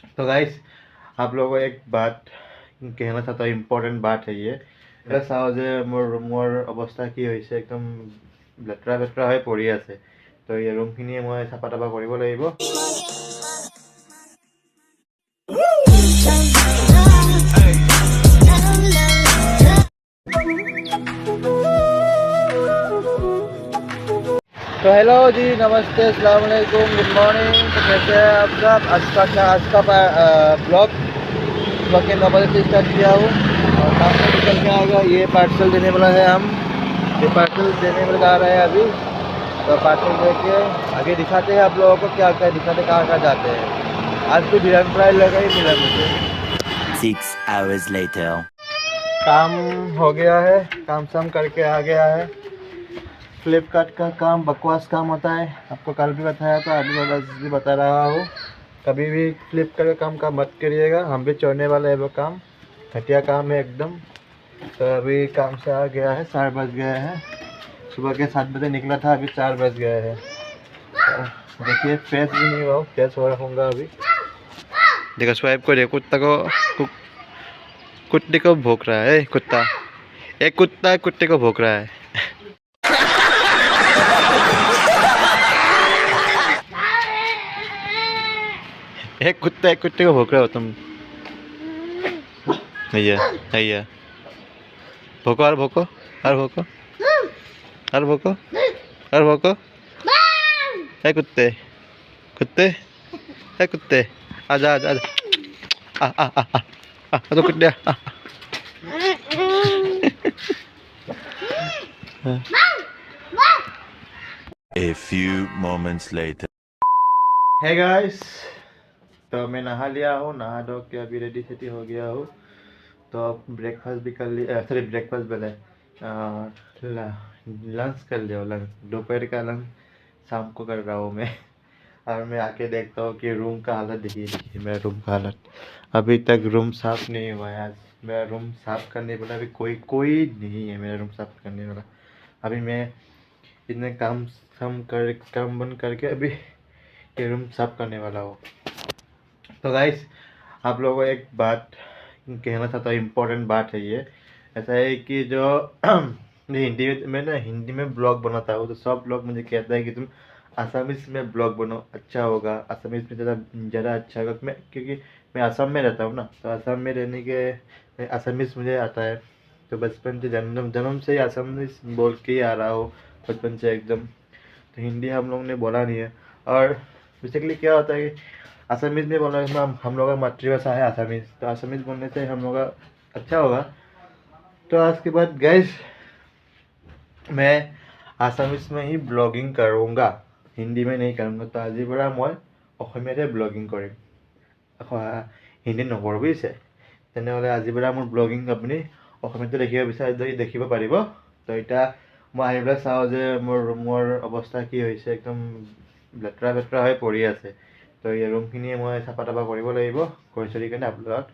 तो गाइस आप लोगों को एक बात कहना चाहता हूँ, इम्पोर्टेंट बात है ये। চাওঁ যে মোৰ ৰুমৰ অৱস্থা কি হৈছে, একদম লেতেৰা বেতেৰা হৈ পৰি আছে। তো এই ৰুমখিনি মই চাফা তাফা কৰিব লাগিব। तो हेलो जी, नमस्ते, अस्सलाम वालेकुम, गुड मॉर्निंग। तो कैसे हैं आप सब? आज का ब्लॉग सुबह के 9 बजे से स्टार्ट किया हूँ और काम से निकल के आ गया। ये पार्सल देने वाला है, हम ये पार्सल देने वाले जा रहे हैं अभी। तो पार्सल दे के आगे दिखाते हैं आप लोगों को क्या क्या दिखाते, कहाँ कहाँ जाते हैं। आज भी बिरयानी फ्राई लगा ही मिला मुझे। 6 hours later. काम हो गया है, काम शाम करके आ गया है। फ्लिपकार्ट का काम बकवास काम होता है, आपको कल भी बताया था, अभी भी बता रहा हूँ। कभी भी फ्लिपकार्ट का काम मत करिएगा, हम भी छोड़ने वाले हैं वो काम। घटिया काम है एकदम। तो अभी काम से आ गया है, 4 बज गए हैं। सुबह के 7 बजे निकला था, अभी 4 बज गए हैं। तो देखिए फ्रेश भी नहीं हुआ, फ्रेश हो रहूँगा अभी। देखो स्वाइप को, देखो कुत्ते को भौंक रहा है कुत्ता। एक कुत्ता कुत्ते को भौंक रहा है। एक कुत्ते को भौंक रहे हो तुम। भैया भैया भौंको और भौंको और भौंको और भौंको और भौंको। है कुत्ते कुत्ते है कुत्ते, आजा आजा आजा। आ आ आ आ आ तो कुत्ते आ। A few moments later. है गाइस, तो मैं नहा लिया हूँ, नहा धो के अभी रेडी सेडी हो गया हूँ। तो अब ब्रेकफास्ट भी कर लिया, सॉरी ब्रेकफास्ट बोले, लंच कर लिया। लंच दोपहर का लंच शाम को कर रहा हूँ मैं। और मैं आके देखता हूँ कि रूम का हालत देखिए, देखिए मेरा रूम का हालत। अभी तक रूम साफ़ नहीं हुआ है। आज मेरा रूम साफ़ करने वाला अभी कोई नहीं है, मेरा रूम साफ़ करने वाला। अभी मैं इतने काम बंद करके अभी ये रूम साफ़ करने वाला हूँ। तो गाइस आप लोगों को एक बात कहना चाहता हूँ, इम्पोर्टेंट बात है ये। ऐसा है कि जो हिंदी में ब्लॉग बनाता हूँ, तो सब लोग मुझे कहता है कि तुम आसामीज़ में ब्लॉग बनाओ, अच्छा होगा। आसामीज़ में ज़्यादा अच्छा होगा, क्योंकि मैं आसाम में रहता हूँ ना। तो आसाम में रहने के आसामीज़ मुझे आता है। तो बचपन से जन्म से ही आसामीज़ बोल के ही आ रहा हूँ, बचपन से एकदम। तो हिंदी हम लोग ने बोला नहीं है। और बेसिकली क्या होता है कि आसामीज़ में बोलना, हम लोग का मातृभाषा है आसामीज़, तो आसामीज़ बोलने से हम लोग का अच्छा होगा। तो आज के बाद गैस मैं आसामीज़ में ही ब्लॉगिंग करूँगा, हिंदी में नहीं करूँगा। तो আজিৰ পৰা মই অসমীয়াতে ব্লগিং কৰিম, হিন্দী নকৰোঁ বুজিছে। তেনেহ'লে আজিৰ পৰা মোৰ ব্লগিং আপুনি অসমীয়াতে দেখিব বিচাৰে যদি দেখিব পাৰিব। তো এতিয়া মই আহি পেলাই চাওঁ যে মোৰ ৰুমৰ অৱস্থা কি হৈছে, একদম লেতেৰা বেতেৰা হৈ পৰি আছে। তো এই ৰুমখিনি মই চাফা তাফা কৰিব লাগিব, কৰি চলি কিনে আপোনালোকক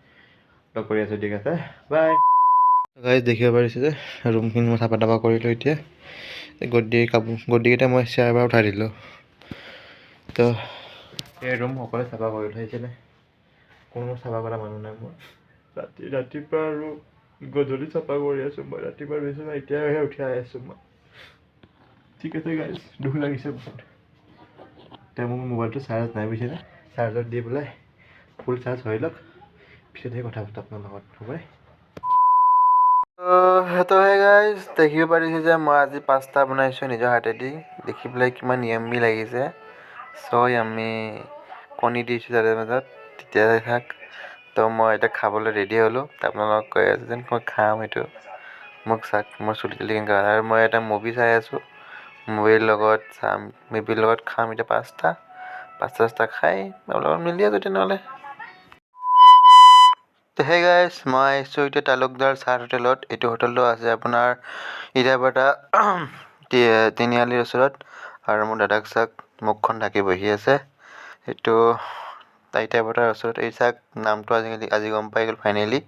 লগ কৰি আছোঁ, ঠিক আছে, বাই। গাইজ দেখিব পাৰিছে যে ৰুমখিনি মই চাফা তাফা কৰিলোঁ। এতিয়া গদ্দিকেইটা মই চেয়াৰ পৰা উঠাই দিলোঁ। তো এই ৰুম সকলোৱে চাফা কৰি উঠাইছিলে, কোনো চাফা কৰা মানুহ নাই। মই ৰাতিপুৱা আৰু গধূলি চাফা কৰি আছোঁ। মই ৰাতিপুৱা বিচনা এতিয়াহে উঠি আছোঁ মই, ঠিক আছে গাইজ, দুখ লাগিছে বহুত। এতিয়া মোৰ মোবাইলটো চাৰ্জ নাই বুজিছেনে, চাৰ্জত দি পেলাই ফুল চাৰ্জ হৈ লওক, পিছতহে কথা পাতো আপোনাৰ লগত, হ'ব। তো হে গাইজ দেখিব পাৰিছে যে মই আজি পাস্তা বনাইছোঁ নিজৰ হাতেদি, দেখি পেলাই কিমান য়াম্মি লাগিছে। আমি কণী দিছোঁ তাৰে মাজত, তেতিয়াহে থাক। তো মই এতিয়া খাবলৈ ৰেডি হ'লোঁ। আপোনালোকক কৈ আছোঁ যেন মই খাম সেইটো, মোক চাওক মোৰ চুলি তুলি কেনেকুৱা। আৰু মই এটা মুভি চাই আছোঁ, মুভিৰ লগত খাম এতিয়া পাস্তা খাই আপোনালোকৰ মিলি আছোঁ তেনেহ'লে। তো হে গাইজ মই আহিছোঁ এতিয়া তালুকদাৰ চাহ হোটেলত। এইটো হোটেলটো আছে আপোনাৰ ইটাবাটা তিনিআলিৰ ওচৰত। আৰু মোৰ দাদাক চাওক মুখখন ঢাকি বহি আছে, সেইটো ইটাবাটাৰ ওচৰত। এই চাওক নামটো আজি গম পাই গ'ল ফাইনেলি।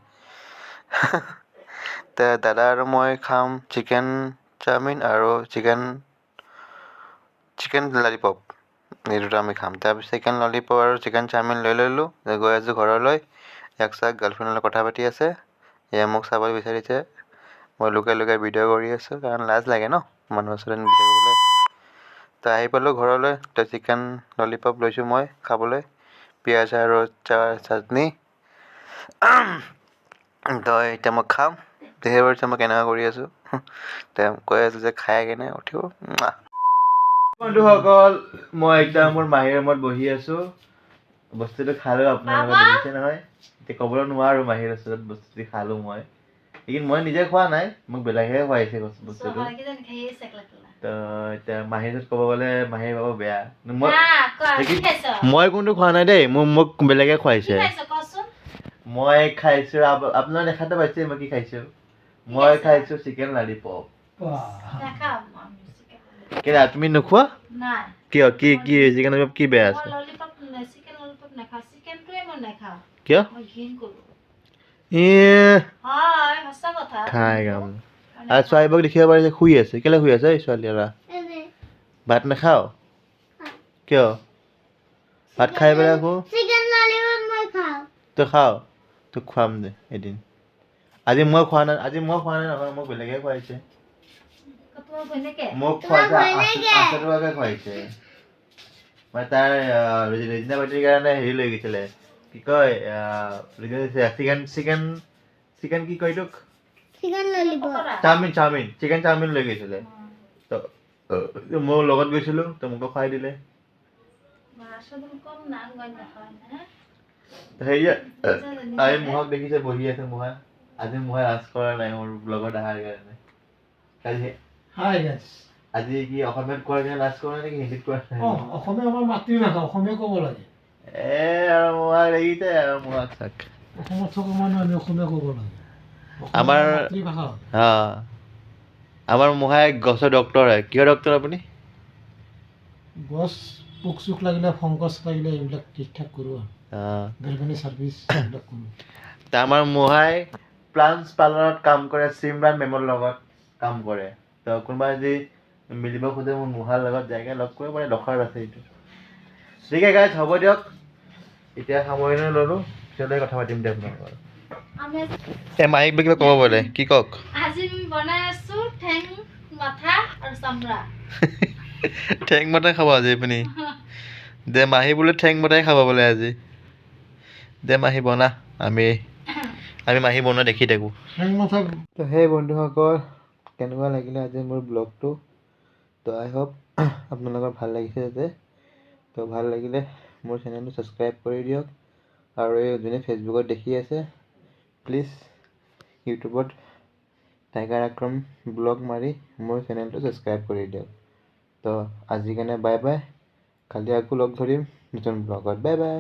তো দাদা আৰু মই খাম চিকেন চাওমিন আৰু চিকেন ললিপপ। এই দুটা আমি খাম। তাৰপিছত চিকেন ললিপপ আৰু চিকেন চাওমিন লৈ ল'লোঁ। গৈ আছোঁ ঘৰলৈ। একচাক গাৰ্লফ্ৰেণ্ডৰ লগত কথা পাতি আছে। এয়া মোক চাব বিচাৰিছে। মই লুকাই লুকাই ভিডিঅ' কৰি আছোঁ, কাৰণ লাজ লাগে ন মানুহৰ ওচৰত ভিডিঅ' কৰিবলৈ। তো আহি পালোঁ ঘৰলৈ। তো চিকেন ললিপপ লৈছোঁ মই খাবলৈ, পিঁয়াজ আৰু চাটনি। তো এতিয়া মই খাম। দেখিব পাৰিছে মই কেনেকুৱা কৰি আছোঁ। তেওঁ কৈ আছোঁ যে খাই কেনে উঠিব। বন্ধুসকল, মই এতিয়া মোৰ মাহীৰ ৰুমত বহি আছোঁ। বস্তুটো খালোঁ, আপোনালোকে দেখিছে নহয়। এতিয়া ক'বলৈ নোৱাৰোঁ মাহীৰ ওচৰত বস্তুটো খালোঁ মই। কিন্তু মই নিজে খোৱা নাই, মোক বেলেগেহে খুৱাইছে বস্তুটো। তো এতিয়া মাহীৰ ওচৰত ক'ব গ'লে মাহীয়ে ভাবিব বেয়া। মই কোনটো খোৱা নাই দেই, মোক বেলেগে খুৱাইছে। মই খাইছোঁ, আপোনালোকে দেখাতে পাইছে মই কি খাইছোঁ। মই খাইছোঁ চিকেন ললিপপ। কেলে তুমি নোখোৱা? কিয়? কি চিকেন ললিপপ কি বেয়া আছে? কিয়? খাই গাম। আৰু ছোৱালীবোৰক দেখিব পাৰিছে শুই আছে। কেলে শুই আছে ছোৱালী ল'ৰা? ভাত নাখাওঁ? কিয়? ভাত খাই পেলাই আকৌ তই খাওঁ? তোক খুৱাম দে এদিন। আজি মই খোৱা নাই নহয়, মোক বেলেগে খুৱাইছে। মোক খুৱাইছে আচলুৱাকে খুৱাইছে। মানে তাৰ ৰেজিনা পাৰ্টিৰ কাৰণে হেৰি লৈ গৈছিলে, কি কয় চিকেন কি কয় তোক? চাওমিন চিকেন চাওমিন লৈ গৈছিলে। তো মোৰ লগত গৈছিলোঁ, তো মোকো খুৱাই দিলে। আজি মোহক দেখিছে বহি আছে মোহা। আজি মোহা লাজ কৰা নাই মোৰ ব্লগত অহাৰ কাৰণে। আজি কি অসমীয়াত কোৱাৰ কাৰণে লাজ কৰা নেকি, হিন্দীত কোৱা নাই? অসমীয়া আমাৰ মাতৃভাষা, অসমীয়া ক'ব লাগে। আৰু মোহাক দেখিছে আৰু মোহাক চাক। অসমত থকা মানুহ আমি অসমীয়া ক'ব লাগে। আমাৰ মাতৃভাষা। আমাৰ মোহাই গছৰ ডক্তৰ হয়। কিহৰ ডক্তৰ আপুনি? গছ পোক চোক লাগিলে, ফংকছ লাগিলে এইবিলাক ঠিক ঠাক কৰোঁ আৰু ভেটেৰিনেৰী ছাৰ্ভিচ এইবিলাক কৰোঁ। আমাৰ মোহাই প্লান্টছ পাৰ্লাৰত কাম কৰে, চিমৰান মেমৰ লগত কাম কৰে। তো কোনোবা যদি মিলিব খোজে মোৰ মোহাৰ লগত যায়গৈ লগ কৰিব পাৰে, ডখৰ আছে এইটো। ঠিক আছে গাইজ, হ'ব দিয়ক। এতিয়া সামৰণি ল'লোঁ, পিছলৈ কথা পাতিম দিয়ক আপোনালোকৰ। মাহীক কিবা ক'ব পাৰে, কি কওক? আজি আমি বনাই আছো ঠেং মাথা আৰু চামৰা। ঠেং মাথাই খাব আজি আপুনি? দে মাহী বোলে ঠেং মাথাই খাব বোলে আজি। দে মাহী বনা, আমি মাহী বনোৱা দেখি থাকোঁ। তো সেই বন্ধুসকল, কেনেকুৱা লাগিলে আজি মোৰ ব্লগটো? তো আই হোপ আপোনালোকৰ ভাল লাগিছে যাতে। তো ভাল লাগিলে মোৰ চেনেলটো ছাবস্ক্ৰাইব কৰি দিয়ক। আৰু এই যোনে ফেচবুকত দেখি আছে, প্লিজ ইউটিউবত টাইগাৰ আক্ৰম ব্লগ মাৰি মোৰ চেনেলটো ছাবস্ক্ৰাইব কৰি দিয়ক। তো আজিৰ কাৰণে বাই বাই। কালি আকৌ লগ ধৰিম নতুন ব্লগত। Bye bye.